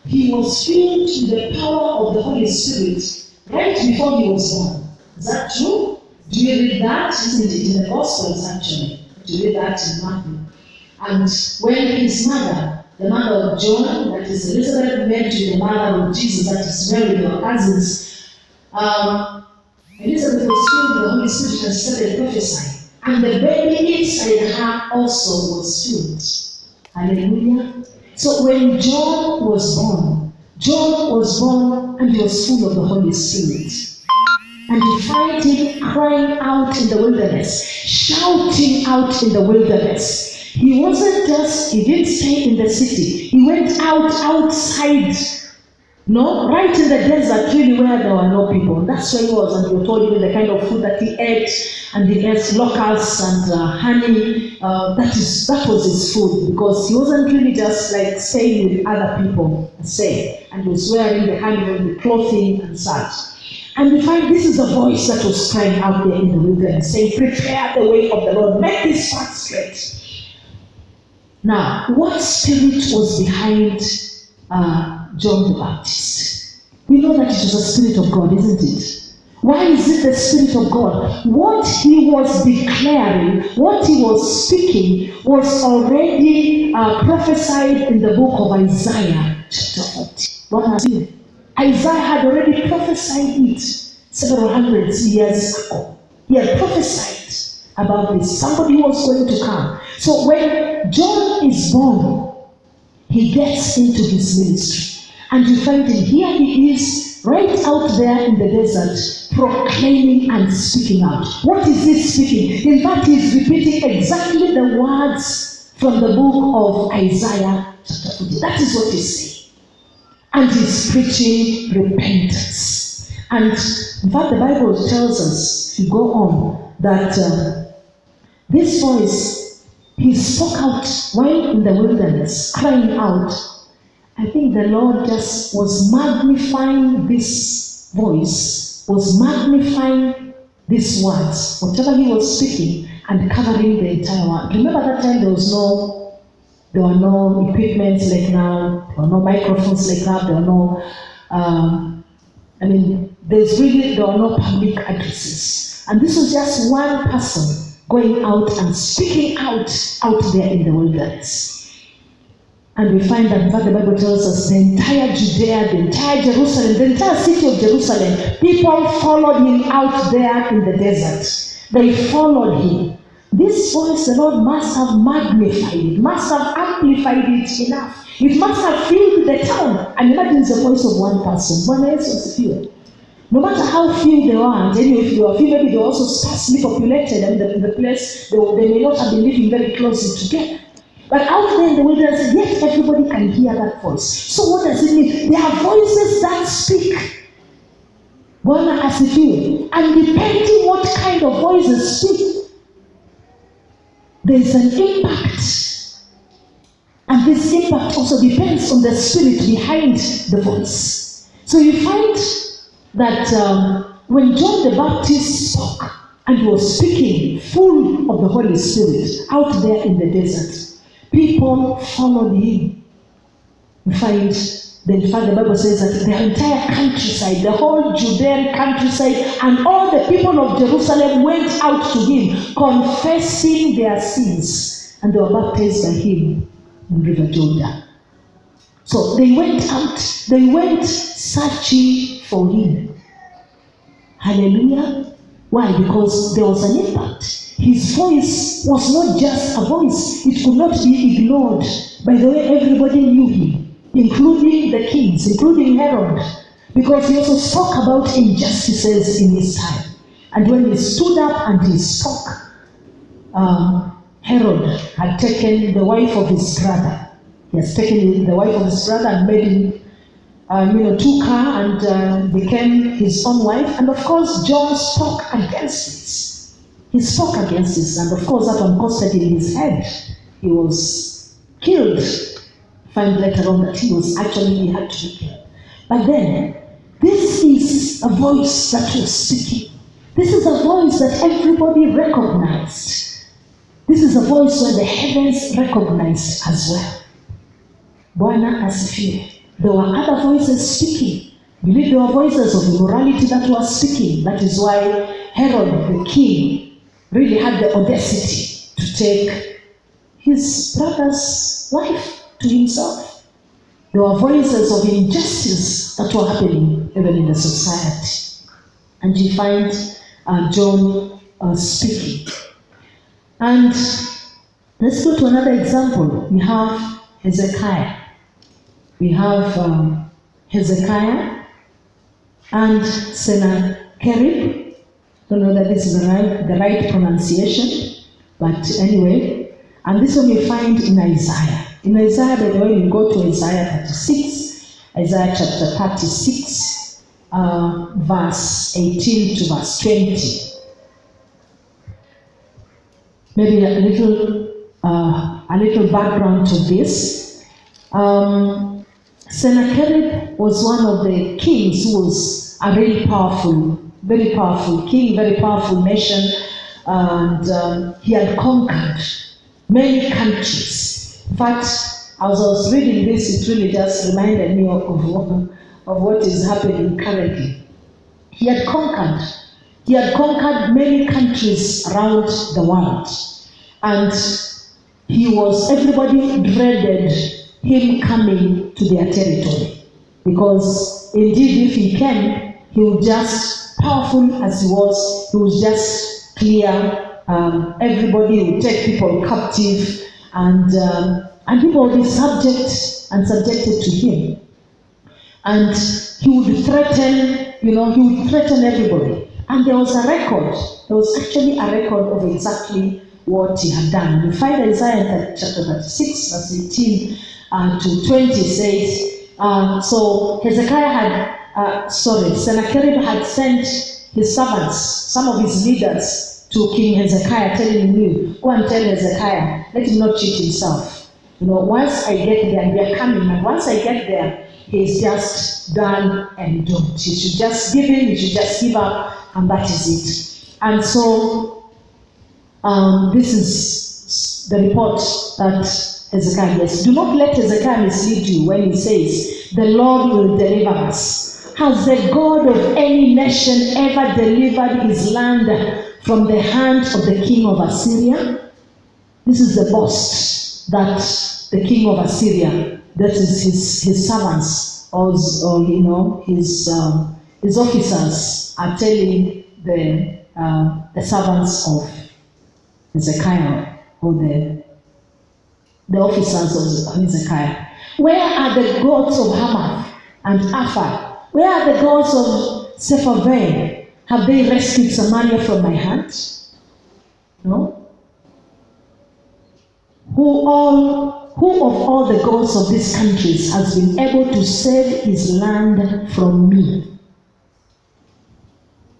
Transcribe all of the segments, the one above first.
he was filled with the power of the Holy Spirit right before he was born. Is that true? Do you read that? Isn't it in the Gospels actually? Do you read that in Matthew? And when his mother, the mother of John, that is Elizabeth, met with the mother of Jesus, that is Mary, your cousins, Elizabeth was filled with the Holy Spirit and started prophesying. And the baby inside her also was filled. Hallelujah. So when John was born and he was full of the Holy Spirit. And you find him crying out in the wilderness, shouting out in the wilderness. He didn't stay in the city. He went outside, right in the desert, really where there were no people. That's where he was, and he told you the kind of food that he ate, and he ate locusts and honey. That was his food, because he wasn't really just like staying with other people, and he was wearing the honey and the clothing and such. And we find this is a voice that was crying out there in the wilderness, saying, prepare the way of the Lord, make this path straight. Now, what spirit was behind John the Baptist? We know that it was the Spirit of God, isn't it? Why is it the Spirit of God? What he was declaring, what he was speaking, was already prophesied in the book of Isaiah, chapter 40. What has been? Isaiah had already prophesied it several hundreds years ago. He had prophesied about this. Somebody was going to come. So when John is born, he gets into his ministry. And you find him, here he is, right out there in the desert, proclaiming and speaking out. What is he speaking? In fact, he's repeating exactly the words from the book of Isaiah chapter 40. That is what he's saying. And he's preaching repentance. And in fact, the Bible tells us, if you go on, that this voice, he spoke out while in the wilderness, crying out. I think the Lord just was magnifying this voice, was magnifying these words, whatever he was speaking, and covering the entire world. Remember that time there were no equipment like now, there were no microphones like now, there were no, there were no public addresses. And this was just one person going out and speaking out there in the wilderness. And we find that, in fact, the Bible tells us the entire Judea, the entire Jerusalem, the entire city of Jerusalem, people followed him out there in the desert. They followed him. This voice, the Lord must have magnified it, must have amplified it enough. It must have filled the town. And imagine it's the voice of one person. One else was few. No matter how few they were, and anyway, if they were few, maybe they were also sparsely populated, and the place, they may not have been living very closely together. But out there in the wilderness, yet everybody can hear that voice. So what does it mean? There are voices that speak. Bwana asifiwe. And depending what kind of voices speak, there is an impact. And this impact also depends on the spirit behind the voice. So you find that when John the Baptist spoke, and was speaking full of the Holy Spirit out there in the desert, people followed him. In fact, the Bible says that the entire countryside, the whole Judean countryside, and all the people of Jerusalem went out to him, confessing their sins, and they were baptized by him in River Jordan. So they went out, they went searching for him. Hallelujah. Why? Because there was an impact. His voice was not just a voice. It could not be ignored. By the way, everybody knew him, including the kings, including Herod, because he also spoke about injustices in his time. And when he stood up and he spoke, Herod had taken the wife of his brother. He has taken the wife of his brother and made him, took her and became his own wife. And of course, John spoke against this. He spoke against this, and of course that one costed him his head. He was killed. Find later on that he had to be killed. But then, this is a voice that was speaking. This is a voice that everybody recognized. This is a voice where the heavens recognized as well. Bwana asifiwe. there were other voices speaking. I believe there were voices of immorality that were speaking. That is why Herod the king really had the audacity to take his brother's wife to himself. There were voices of injustice that were happening even in the society. And you find John speaking. And let's go to another example. We have Hezekiah. We have Hezekiah and Sennacherib. I don't know that this is the right pronunciation, but anyway. And this one we find in Isaiah. In Isaiah, by the way, we go to Isaiah 36, Isaiah chapter 36, verse 18 to verse 20. Maybe a little background to this. Sennacherib was one of the kings who was a very powerful king, very powerful nation, and he had conquered many countries. In fact, as I was reading this, it really just reminded me of what is happening currently. He had conquered many countries around the world, and everybody dreaded him coming to their territory, because indeed if he came, he would just, powerful as he would just clear everybody, would take people captive, and people would be subjected to him. And he would threaten everybody. And there was actually a record of exactly what he had done. You find Isaiah chapter 36, verse 18 to 20 says, so Sennacherib had sent his servants, some of his leaders, to King Hezekiah, telling him, go and tell Hezekiah, let him not cheat himself. Once I get there, and we are coming, and once I get there, he's just done and done. He should just give in, he should just give up, and that is it. And so, this is the report that Hezekiah gets. Do not let Hezekiah mislead you when he says, the Lord will deliver us. Has the God of any nation ever delivered his land from the hand of the king of Assyria? This is the boast that the king of Assyria, that is his servants, or his officers are telling the servants of Hezekiah, or the officers of Hezekiah. Where are the gods of Hamath and Arpad? Where are the gods of Sepharvaim? Have they rescued Samaria from my hand? No? Who of all the gods of these countries has been able to save his land from me?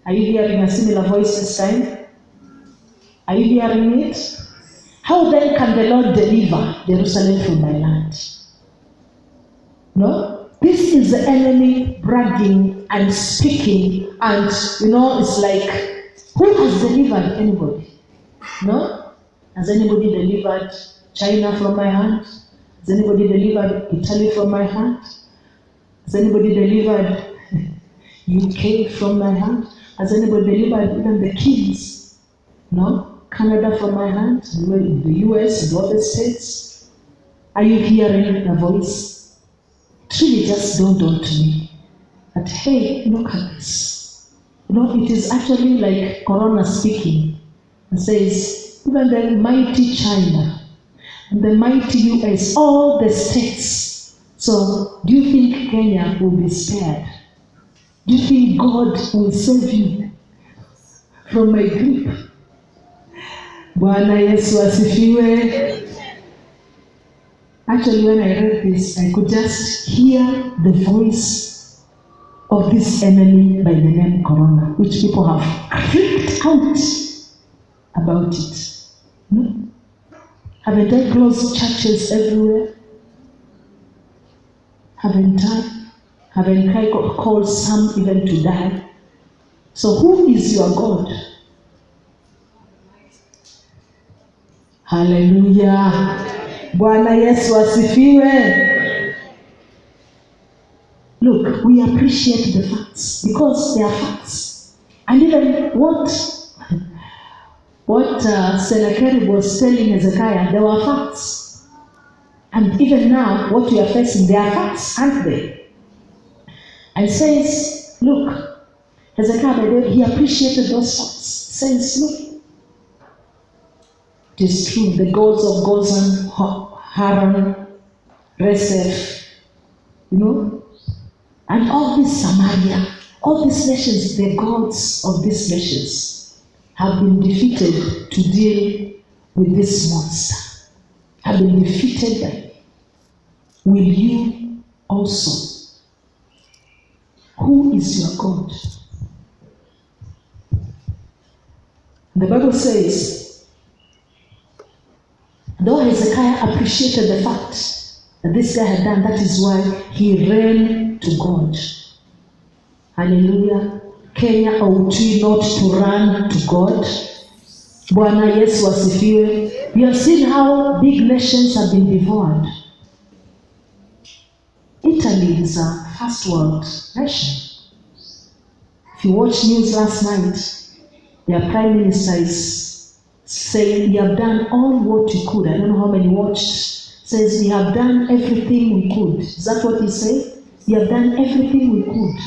Are you hearing a similar voice this time? Are you hearing it? How then can the Lord deliver Jerusalem from my land? No? This is the enemy bragging and speaking, and it's like, who has delivered anybody? No? Has anybody delivered China from my hand? Has anybody delivered Italy from my hand? Has anybody delivered UK from my hand? Has anybody delivered even the kings? No? Canada from my hand? The US and all the states? Are you hearing the voice? It really just dawned on to me that, hey, look at this. It is actually like Corona speaking and says, even the mighty China and the mighty US, all the states. So, do you think Kenya will be spared? Do you think God will save you from my grip? Bwana Yesu asifiwe. Actually, when I read this, I could just hear the voice of this enemy by the name Corona, which people have freaked out about it. No? Haven't I closed churches everywhere? Haven't I called some even to die? So who is your God? Hallelujah. Bwana Yesu asifiwe. look, we appreciate the facts because they are facts. And even what Sennacherib was telling Hezekiah, they were facts. And even now, what we are facing, they are facts, aren't they? And says, look, Hezekiah, he appreciated those facts. Says, look, it is true, the gods of Gozan, Haran, Rezeph, and all this Samaria, all these nations, the gods of these nations have been defeated to deal with this monster. Have been defeated by me. Will you also? Who is your God? The Bible says, though Hezekiah appreciated the fact that this guy had done, that is why he ran to God. Hallelujah. Kenya, ought we not to run to God? Bwana Yesu asifiwe. We have seen how big nations have been devoured. Italy is a first world nation. If you watch news last night, their prime minister is saying, we have done all what we could. I don't know how many watched. Says, we have done everything we could. Is that what he said? We have done everything we could.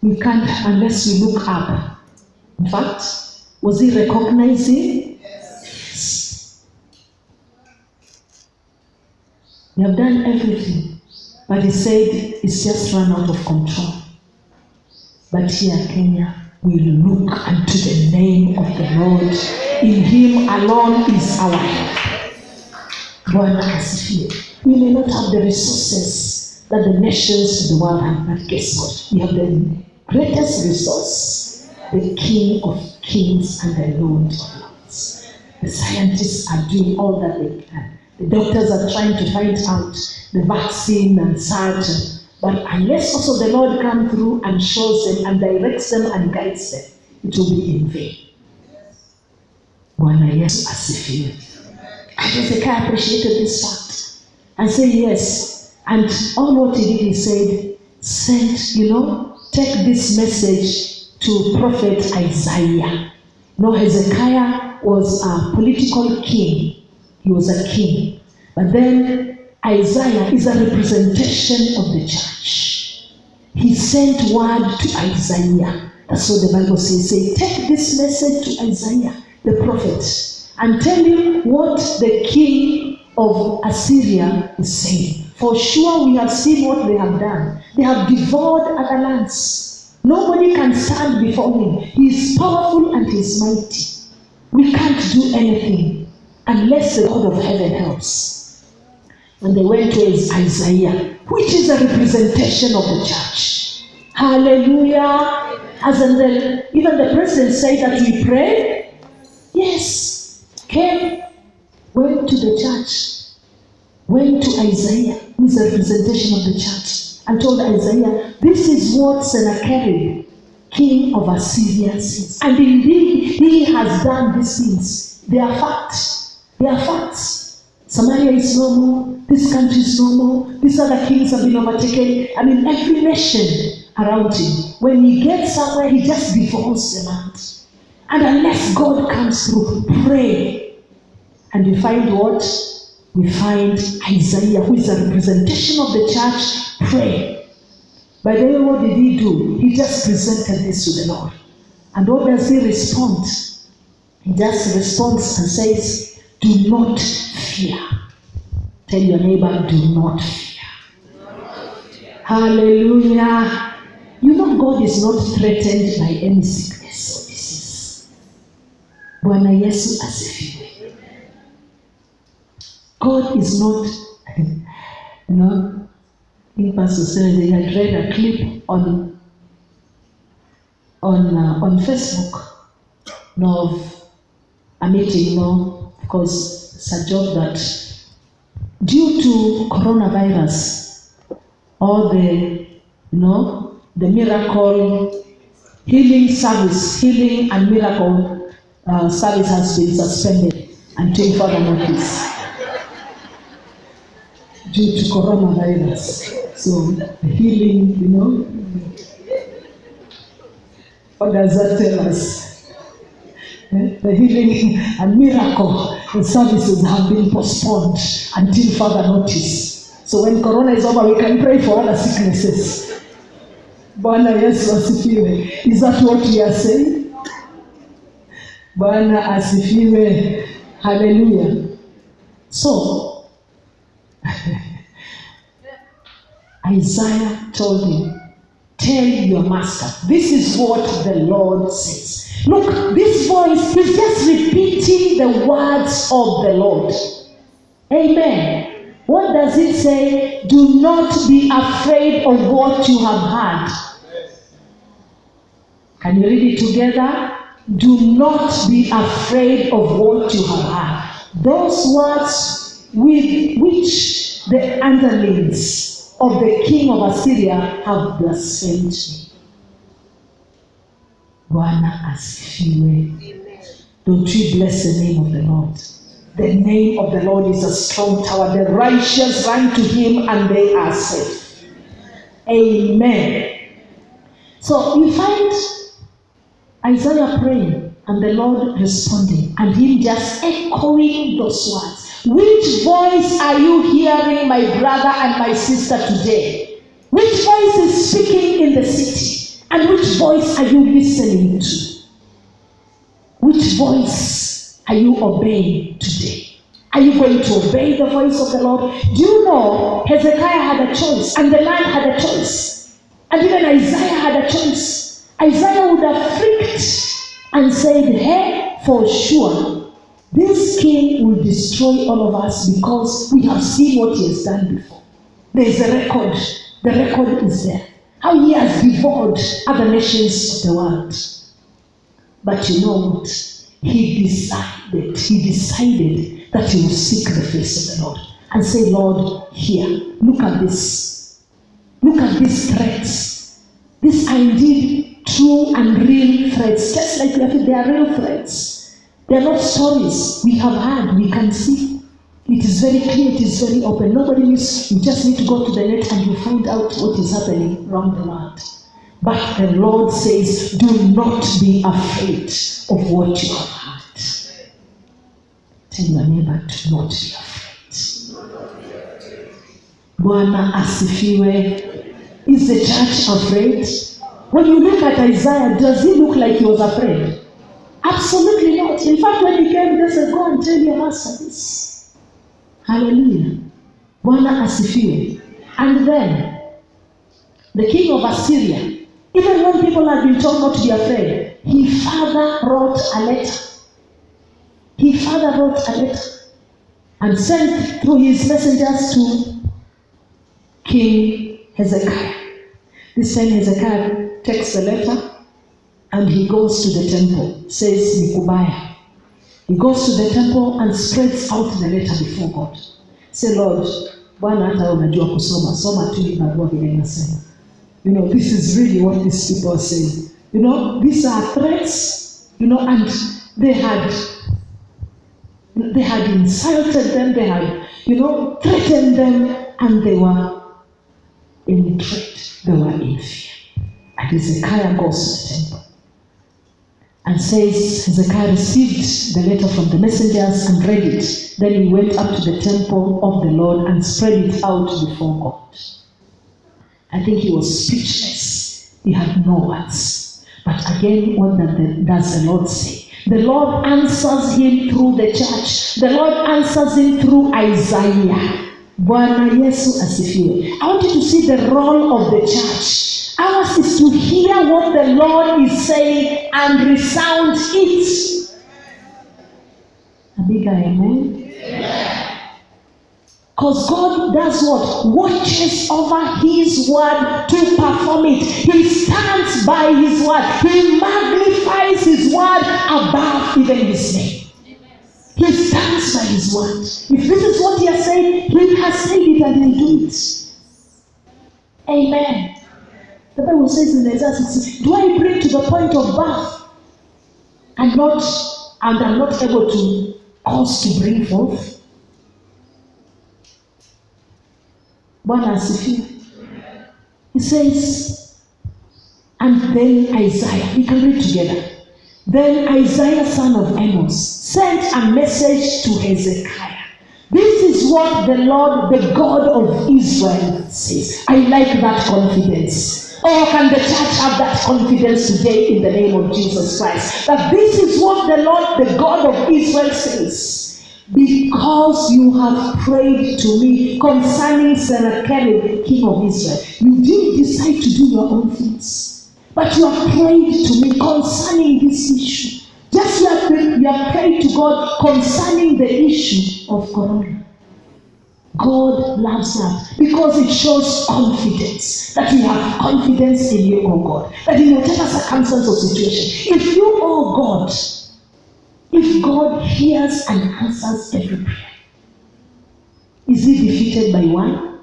We can't unless we look up. In fact, was he recognizing? Yes. We have done everything. But he said, it's just run out of control. But here, Kenya, we look unto the name of the Lord. In him alone is our help. Bwana asifiwe. We may not have the resources that the nations of the world have, but guess what? We have the greatest resource, the King of Kings and the Lord of Lords. The scientists are doing all that they can. The doctors are trying to find out the vaccine and such. But unless also the Lord comes through and shows them and directs them and guides them, it will be in vain. Bwana Yesu asifiwe. And Hezekiah appreciated this fact and said yes. And all what he did, he said, take this message to prophet Isaiah. No, Hezekiah was a political king. He was a king. But then Isaiah is a representation of the church. He sent word to Isaiah. That's what the Bible says. Say, take this message to Isaiah, the prophet, and tell him what the king of Assyria is saying. For sure we have seen what they have done. They have devoured other lands. Nobody can stand before him. He is powerful and he is mighty. We can't do anything unless the God of heaven helps. And they went to Isaiah, which is a representation of the church. Hallelujah. Even the president said that we pray. Yes. Came, went to the church, went to Isaiah, who is a representation of the church, and told Isaiah, this is what Sennacherib, king of Assyria, says. And indeed, he has done these things. They are facts. They are facts. Samaria is no more. This country is no more. These other kings have been overtaken. I mean, every nation around him. When he gets somewhere, he just devours the land. And unless God comes through, pray. And we find what? We find Isaiah, who is a representation of the church, pray. By the way, what did he do? He just presented this to the Lord. And what does he respond? He just responds and says, do not fear. Tell your neighbor, do not fear. Hallelujah. God is not threatened by any sickness or disease. Bwana Yesu asifiwe. God is not, in Pastor said they had read a clip on Facebook of a meeting, because it's a job that due to coronavirus, all the miracle healing service, healing and miracle service has been suspended until further notice due to coronavirus. So healing, what does that tell us? The healing and miracle and services have been postponed until further notice. So when Corona is over, we can pray for other sicknesses. Bwana Yesu asifiwe. Is that what we are saying? Bwana asifiwe. Hallelujah. So, Isaiah told him, tell your master, this is what the Lord says. Look, this voice is just repeating the words of the Lord. Amen. What does it say? Do not be afraid of what you have heard. Can you read it together? Do not be afraid of what you have heard. Those words with which the underlings of the king of Assyria have blasphemed me. Bwana asifiwe. Don't we bless the name of the Lord? The name of the Lord is a strong tower. The righteous run to him and they are safe. Amen. So you find Isaiah praying and the Lord responding and him just echoing those words. Which voice are you hearing, my brother and my sister, today? Which voice is speaking in the city? And which voice are you listening to? Which voice are you obeying today? Are you going to obey the voice of the Lord? Do you know Hezekiah had a choice and the land had a choice? And even Isaiah had a choice. Isaiah would have freaked and said, hey, for sure, this king will destroy all of us because we have seen what he has done before. There is a record. The record is there. How he has devoured other nations of the world. But you know what? He decided that he would seek the face of the Lord and say, Lord, here, look at this. Look at these threats. These are indeed true and real threats. Just like they are real threats. They are not stories we have heard, we can see. It is very clear, it is very open. Nobody needs, you just need to go to the net and you find out what is happening around the world. But the Lord says, do not be afraid of what you have heard. Tell your neighbor, do not be afraid. Bwana asifiwe. Is the church afraid? When you look at Isaiah, does he look like he was afraid? Absolutely not. In fact, when he came, they said, go and tell your master this. Hallelujah. Bwana asifiwe. And then, the king of Assyria, even when people had been told not to be afraid, he further wrote a letter. He further wrote a letter and sent through his messengers to King Hezekiah. This time Hezekiah takes the letter and he goes to the temple, says Nikubaya. He goes to the temple and spreads out the letter before God. Say, Lord, Bwana hata unajua kusoma, soma tu hii barua vile inasema. You know, this is really what these people are saying. You know, these are threats, and they had insulted them, they had, threatened them, and they were in dread, they were in fear. And Hezekiah goes to the temple and says, Hezekiah received the letter from the messengers and read it. Then he went up to the temple of the Lord and spread it out before God. I think he was speechless. He had no words. But again, what does the Lord say? The Lord answers him through the church. The Lord answers him through Isaiah. Bwana Yesu asifiwe. I want you to see the role of the church. Ours is to hear what the Lord is saying and resound it. A big amen? Because God does what? Watches over his word to perform it. He stands by his word. He magnifies his word above even his name. He stands by his word. If this is what he has said, he has said it and he'll do it. Amen. The Bible says in Isaiah 60, do I bring to the point of birth and I'm not able to cause to bring forth? Bwana asifiwe. says, and then Isaiah, we can read together. Then Isaiah, son of Amos, sent a message to Hezekiah. This is what the Lord, the God of Israel, says. I like that confidence. Oh, can the church have that confidence today in the name of Jesus Christ? That this is what the Lord, the God of Israel, says. Because you have prayed to me concerning Sennacherib, king of Israel. You didn't decide to do your own things, but you have prayed to me concerning this issue. Just you have prayed to God concerning the issue of corona. God loves that because it shows confidence, that we have confidence in you, oh God, that in whatever circumstance or situation, if you, oh God, if God hears and answers every prayer, is he defeated by one?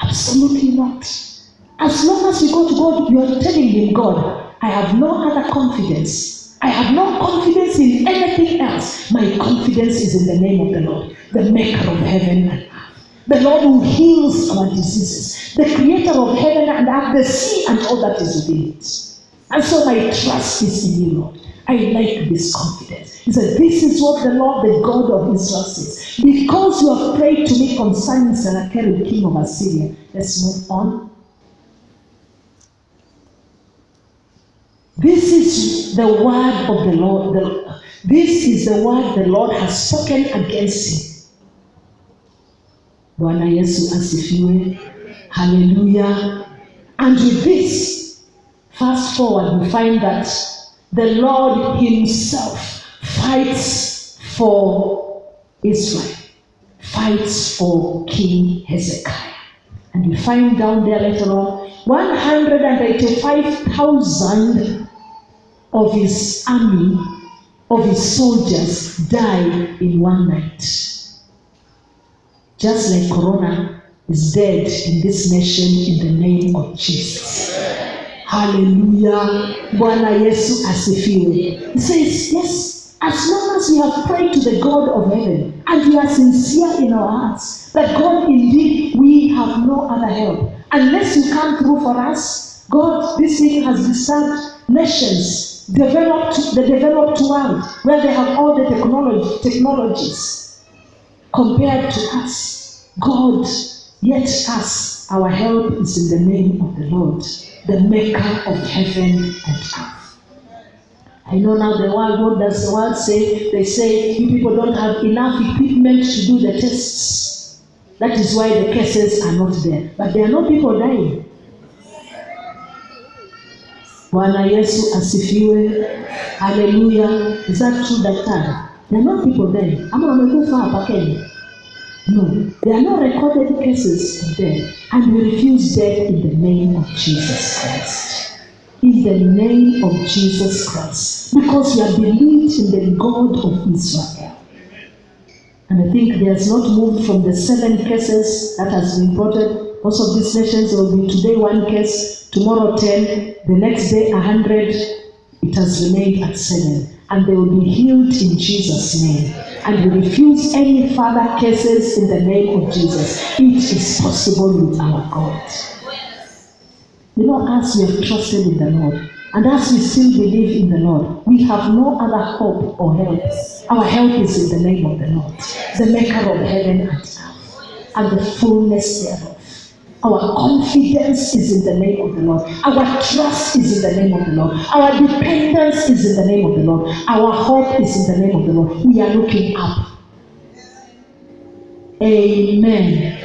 Absolutely not. As long as we go to God, you are telling him, God, I have no other confidence. I have no confidence in anything else. My confidence is in the name of the Lord, the maker of heaven and earth. The Lord who heals our diseases, the creator of heaven and earth, the sea and all that is within it. And so my trust is in you, Lord. I like this confidence. He said, this is what the Lord, the God of Israel says. Because you have prayed to me concerning Sennacherib, king of Assyria. Let's move on. This is the word of the Lord. This is the word the Lord has spoken against him. Bwana Yesu asifiwe. Hallelujah. And with this, fast forward, we find that the Lord himself fights for Israel, fights for King Hezekiah. And we find down there later on, 185,000 of his army, of his soldiers, died in one night. Just like corona is dead in this nation in the name of Jesus. Hallelujah. Bwana Yesu asifiwe. He says, yes, as long as we have prayed to the God of heaven and we are sincere in our hearts, that God, indeed, we have no other help. Unless you come through for us, God, this thing has disturbed nations, the developed world, where they have all the technologies compared to us. God, yet us, our help is in the name of the Lord, the maker of heaven and earth. I know now the world, what does the world say? They say, you people don't have enough equipment to do the tests. That is why the cases are not there. But there are no people dying. Bwana Yesu asifiwe. Hallelujah. Is that true, Daktari? There are no people dying. Ama wamekufa hapa Kenya? No. There are no recorded cases of death. And we refuse death in the name of Jesus Christ. In the name of Jesus Christ. Because we have believed in the God of Israel. And I think they has not moved from the 7 cases that has been reported. Most of these nations, there will be today 1 case, tomorrow 10, the next day 100. It has remained at 7. And they will be healed in Jesus' name. And we refuse any further cases in the name of Jesus. It is possible with our God. You know, as we have trusted in the Lord, and as we still believe in the Lord, we have no other hope or help. Our help is in the name of the Lord, the maker of heaven and earth, and the fullness thereof. Our confidence is in the name of the Lord. Our trust is in the name of the Lord. Our dependence is in the name of the Lord. Our hope is in the name of the Lord. We are looking up. Amen.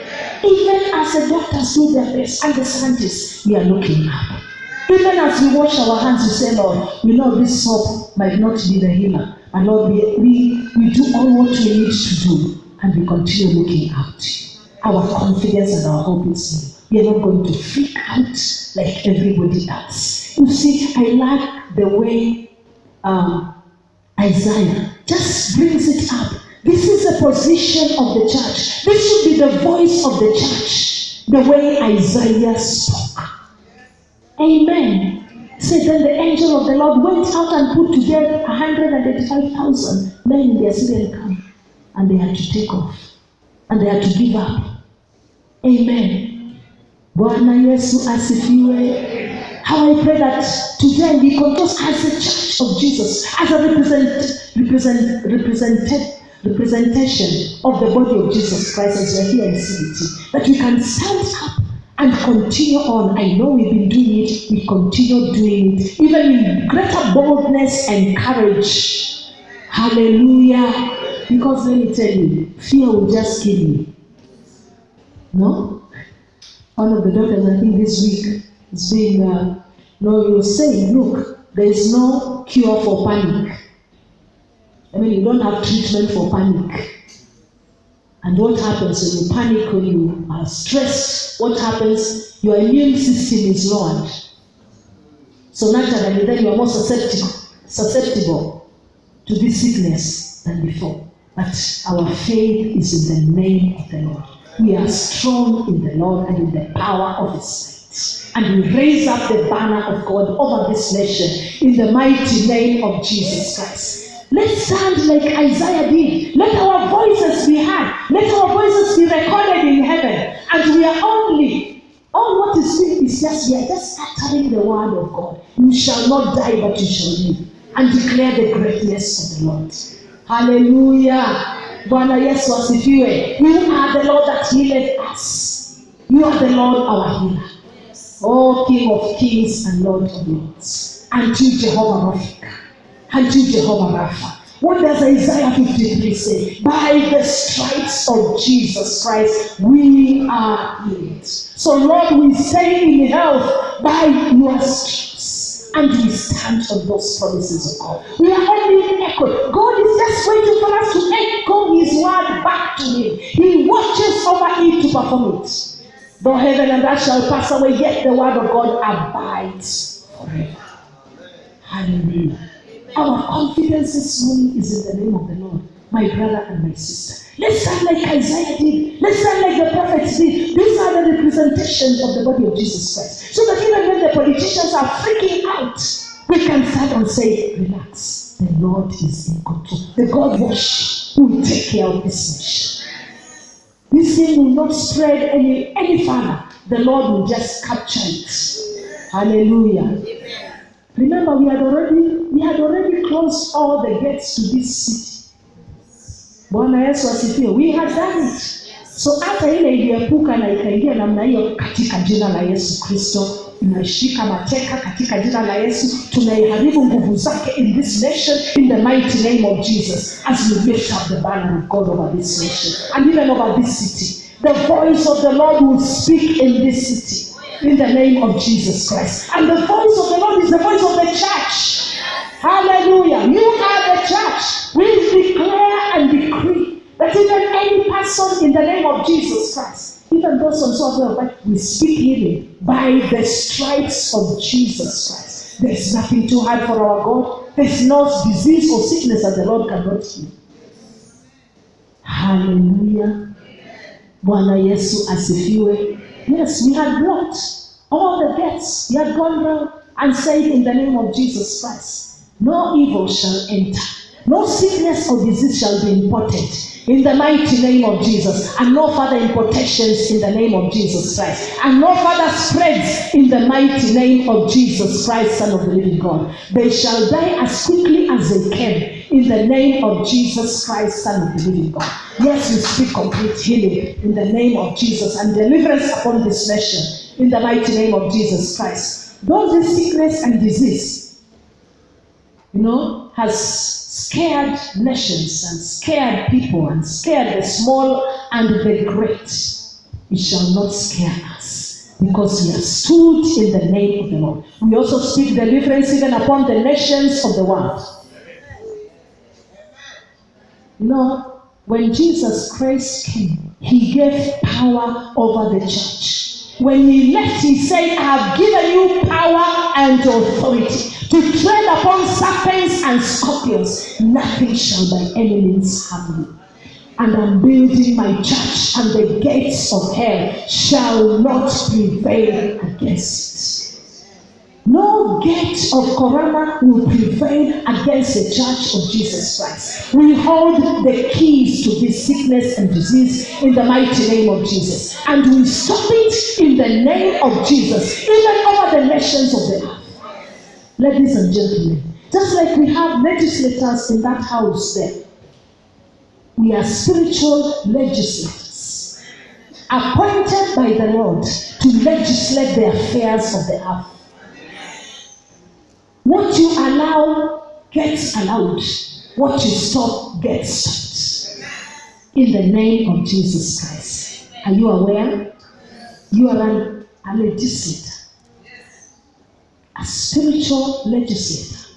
Even as the doctors do their best and the scientists, we are looking up. Even as we wash our hands, we say, Lord, we know this soap might not be the healer. And Lord, we do all what we need to do, and we continue looking up to you. Our confidence and our hope is in you. We are not going to freak out like everybody else. You see, I like the way Isaiah just brings it up. This is the position of the church. This should be the voice of the church. The way Isaiah spoke. Amen. Said then the angel of the Lord went out and put to death 185,000 men in the Assyrian camp. And they had to take off. And they had to give up. Amen. Bwana Yesu asifiwe. How I pray that today we confess as a church of Jesus, as a representation of the body of Jesus Christ as we're here in CBT, that we can stand up and continue on. I know we've been doing it, we continue doing it, even in greater boldness and courage. Hallelujah. Because let me tell you, fear will just kill you. No? One of the doctors, I think this week, is being, he was saying, look, there is no cure for panic. I mean, you don't have treatment for panic. And what happens when you panic, when you are stressed? What happens? Your immune system is lowered. So naturally, then you are more susceptible to this sickness than before. But our faith is in the name of the Lord. We are strong in the Lord and in the power of His might. And we raise up the banner of God over this nation in the mighty name of Jesus Christ. Let's stand like Isaiah did. Let our voices be heard. Let our voices be recorded in heaven. And we are all what is doing is we are just uttering the word of God. You shall not die, but you shall live. And declare the greatness of the Lord. Hallelujah. Bwana Yesu asifiwe. You are the Lord that healeth us. You are the Lord our healer. Oh, King of kings and Lord of lords. And you, Jehovah Rapha. And you, Jehovah Rapha. What does Isaiah 53 say? By the stripes of Jesus Christ, we are healed. So Lord, we stay in health by your stripes. And we stand on those promises of God. We are only echoed. God is just waiting for us to echo His word back to Him. He watches over it to perform it. Though heaven and earth shall pass away, yet the word of God abides forever. Hallelujah. Our confidence this morning is in the name of the Lord, my brother and my sister. Let's stand like Isaiah did. Let's stand like the prophets did. These are the representations of the body of Jesus Christ. So that even when the politicians are freaking out, we can stand and say, relax. The Lord is in control. The God worship will take care of this nation. This thing will not spread any further. The Lord will just capture it. Hallelujah. Remember, we had already closed all the gates to this city. Bwana Yesu asifiwe. We had done it. So hata ile iliepuka na ikaingia namna hiyo katika jina la Yesu Kristo, inashika mateka katika jina la Yesu, tunaiharibu nguvu zake in this nation in the mighty name of Jesus, as we lift up the banner of God over this nation and even over this city. The voice of the Lord will speak in this city. In the name of Jesus Christ. And the voice of the Lord is the voice of the church. Hallelujah. You are the church. We declare and decree that even any person in the name of Jesus Christ, even those on so we speak healing by the stripes of Jesus Christ. There's nothing too hard for our God. There's no disease or sickness that the Lord cannot heal. Hallelujah. Bwana Yesu asifiwe. Yes, we had blocked all the gates. We had gone round and said in the name of Jesus Christ, no evil shall enter. No sickness or disease shall be imported in the mighty name of Jesus. And no further importations in the name of Jesus Christ. And no further spreads in the mighty name of Jesus Christ, Son of the living God. They shall die as quickly as they came in the name of Jesus Christ, Son of the living God. Yes, we speak complete healing in the name of Jesus and deliverance upon this nation in the mighty name of Jesus Christ. Though this sickness and disease, has scared nations and scared people and scared the small and the great, it shall not scare us because we have stood in the name of the Lord. We also speak deliverance even upon the nations of the world. When Jesus Christ came, He gave power over the church. When He left, He said, I have given you power and authority to tread upon serpents and scorpions. Nothing shall by any means harm you. And I'm building my church, and the gates of hell shall not prevail against it. No gate of corona will prevail against the church of Jesus Christ. We hold the keys to this sickness and disease in the mighty name of Jesus. And we stop it in the name of Jesus, even over the nations of the earth. Ladies and gentlemen, just like we have legislators in that house there, we are spiritual legislators, appointed by the Lord to legislate the affairs of the earth. What you allow gets allowed. What you stop gets stopped. In the name of Jesus Christ. Are you aware? You are a legislator. A spiritual legislator.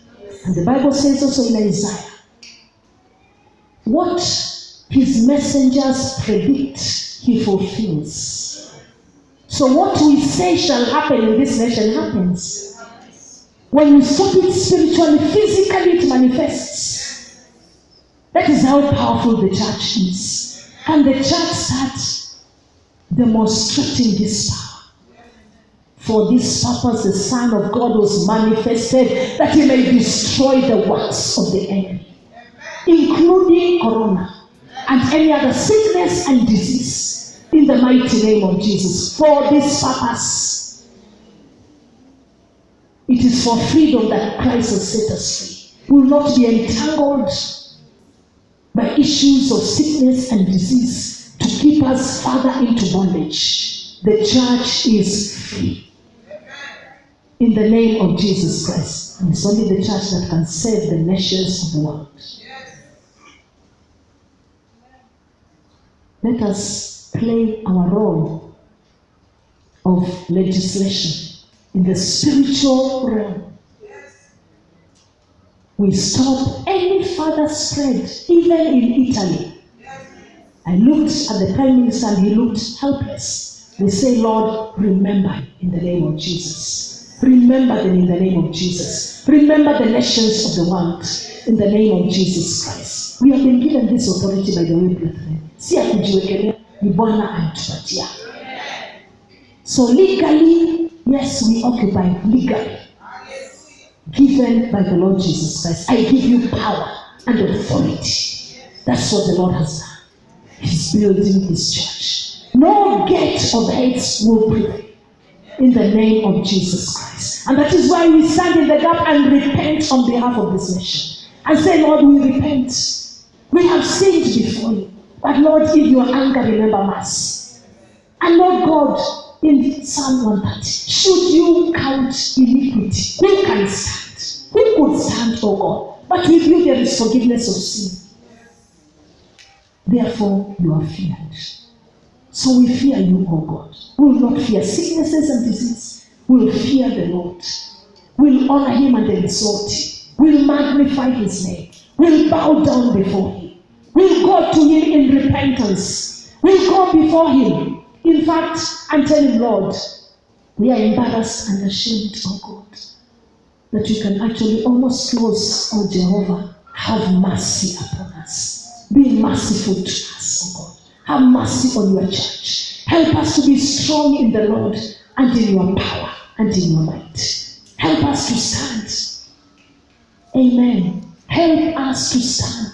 And the Bible says also in Isaiah, what his messengers predict, he fulfills. So what we say shall happen in this nation happens. When you stop it spiritually, physically it manifests. That is how powerful the church is. And the church starts demonstrating this power. For this purpose, the Son of God was manifested, that he may destroy the works of the enemy, including corona and any other sickness and disease, in the mighty name of Jesus. For this purpose, it is for freedom that Christ has set us free. We will not be entangled by issues of sickness and disease to keep us further into bondage. The church is free. In the name of Jesus Christ. And it's only the church that can save the nations of the world. Let us play our role of legislation in the spiritual realm. We stop any further spread, even in Italy. I looked at the Prime Minister and he looked helpless. We say, Lord, remember in the name of Jesus. Remember them in the name of Jesus. Remember the nations of the world in the name of Jesus Christ. We have been given this authority by the way, brethren. Si akujiwekelea ni Bwana anatupatia. So legally, yes, we occupy legally, given by the Lord Jesus Christ. I give you power and authority. That's what the Lord has done. He's building his church. No gate of hate will prevail in the name of Jesus Christ. And that is why we stand in the gap and repent on behalf of this nation. And say, Lord, we repent. We have sinned before you. But Lord, in your anger, remember us. And Lord God, in Psalm 130, should you count iniquity, who can stand? Who could stand, O God? But with you there is forgiveness of sin. Therefore, you are feared. So we fear you, O God. We will not fear sicknesses and disease. We will fear the Lord. We will honor him and exalt him. We will magnify his name. We will bow down before him. We will go to him in repentance. We will go before him. In fact, I'm telling Lord, we are embarrassed and ashamed, oh God, that you can actually almost close, oh Jehovah, have mercy upon us. Be merciful to us, oh God. Have mercy on your church. Help us to be strong in the Lord and in your power and in your might. Help us to stand. Amen. Help us to stand.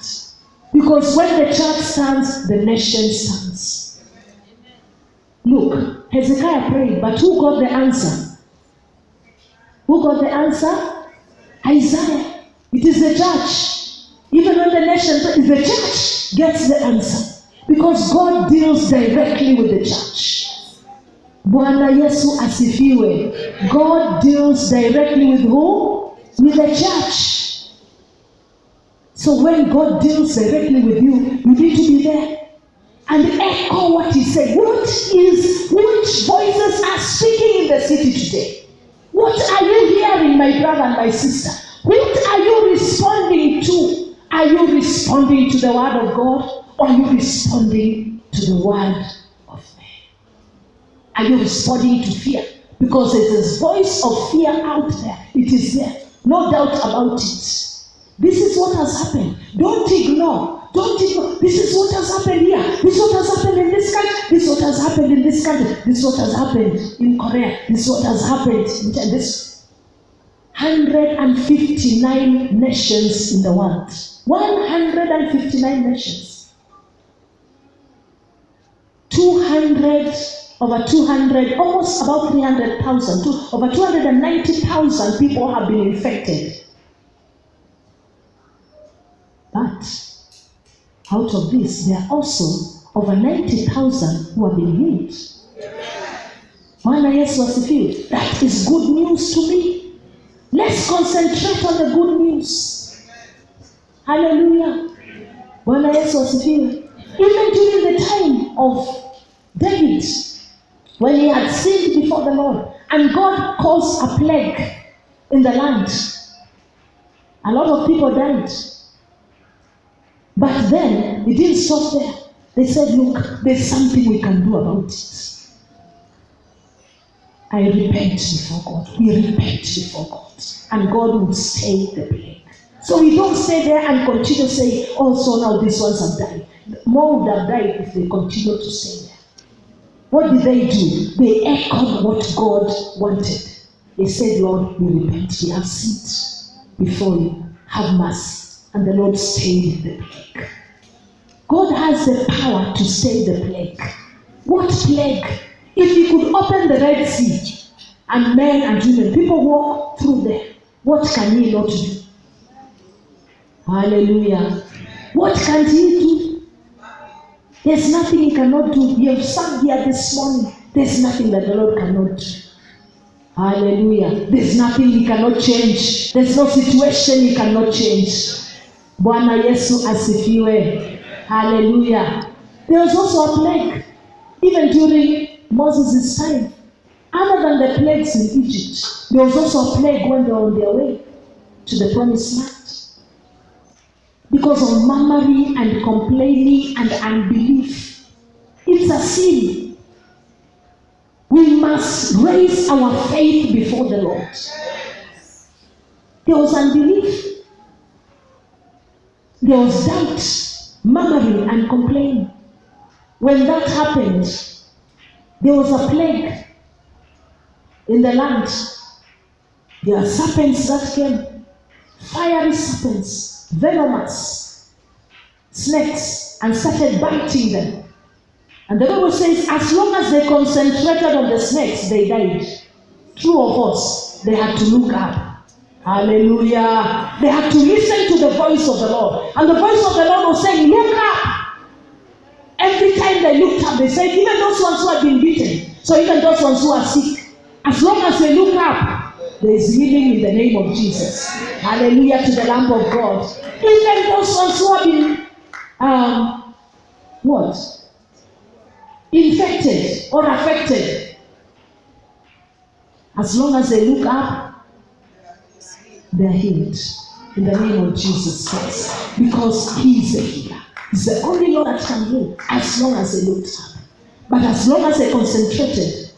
Because when the church stands, the nation stands. Look, Hezekiah prayed, but who got the answer? Who got the answer? Isaiah. It is the church. Even when the nation, the church gets the answer. Because God deals directly with the church. Bwana Yesu asifiwe. God deals directly with who? With the church. So when God deals directly with you, you need to be there and echo what he said. Which voices are speaking in the city today? What are you hearing, my brother and my sister? What are you responding to? Are you responding to the word of God, or are you responding to the word of man? Are you responding to fear? Because there's a voice of fear out there. It is there. No doubt about it. This is what has happened. Don't ignore. Don't ignore. This is what has happened here. This is what has happened in this country. This is what has happened in this country. This is what has happened in Korea. This is what has happened in this. 159 nations in the world. 159 nations. over 200, almost about 300,000, over 290,000 people have been infected. But out of this, there are also over 90,000 who have been healed. Bwana Yesu asifiwe. That is good news to me. Let's concentrate on the good news. Hallelujah. Bwana Yesu asifiwe. Even during the time of David, when he had sinned before the Lord, and God caused a plague in the land, a lot of people died. But then, it didn't stop there. They said, look, there's something we can do about it. I repent before God. We repent before God. And God will stay the plague. So we don't stay there and continue to say, oh, so now these ones have died. More would have died if they continue to stay there. What did they do? They echoed what God wanted. They said, Lord, we repent. We have sinned before you. Have mercy. And the Lord stayed the plague. God has the power to stay the plague. What plague? If he could open the Red Sea and men and women, people walk through there, what can he not do? Hallelujah. What can he do? There's nothing he cannot do. We have sung here this morning. There's nothing that the Lord cannot do. Hallelujah. There's nothing he cannot change. There's no situation he cannot change. Bwana Yesu asifiwe. Hallelujah. There was also a plague, even during Moses' time. Other than the plagues in Egypt, there was also a plague when they were on their way to the promised land. Because of murmuring and complaining and unbelief. It's a sin. We must raise our faith before the Lord. There was unbelief. There was doubt, murmuring and complaining. When that happened, there was a plague in the land. There are serpents that came, fiery serpents, venomous snakes, and started biting them. And the Bible says, as long as they concentrated on the snakes, they died. True or false? They had to look up. Hallelujah. They had to listen to the voice of the Lord. And the voice of the Lord was saying, look up. Every time they looked up, they said, even those ones who have been beaten, so even those ones who are sick, as long as they look up, there is healing in the name of Jesus. Hallelujah to the Lamb of God. Even those ones who have been, infected or affected, as long as they look up, they are healed in the name of Jesus Christ, because he is a healer. He's the only Lord that can heal, as long as they looked up. But as long as they concentrated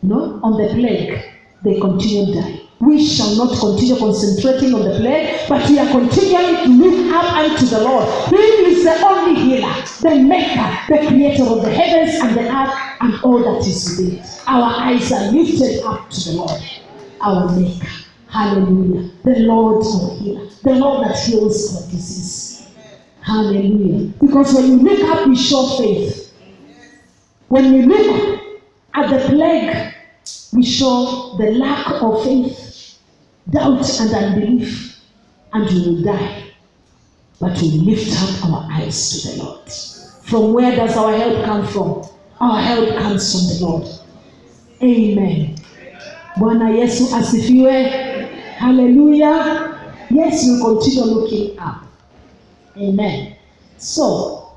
on the plague, they continued dying. We shall not continue concentrating on the plague, but we are continuing to look up unto the Lord. He is the only healer, the maker, the creator of the heavens and the earth and all that is within. Our eyes are lifted up to the Lord, our maker. Hallelujah. The Lord our healer, the Lord that heals our disease. Hallelujah. Because when you look up, we show faith. When we look at the plague, we show the lack of faith, doubt and unbelief, and we will die. But we lift up our eyes to the Lord. From where does our help come from? Our help comes from the Lord. Amen. Bwana Yesu asifiwe. Hallelujah. Yes, we'll continue looking up. Amen. So,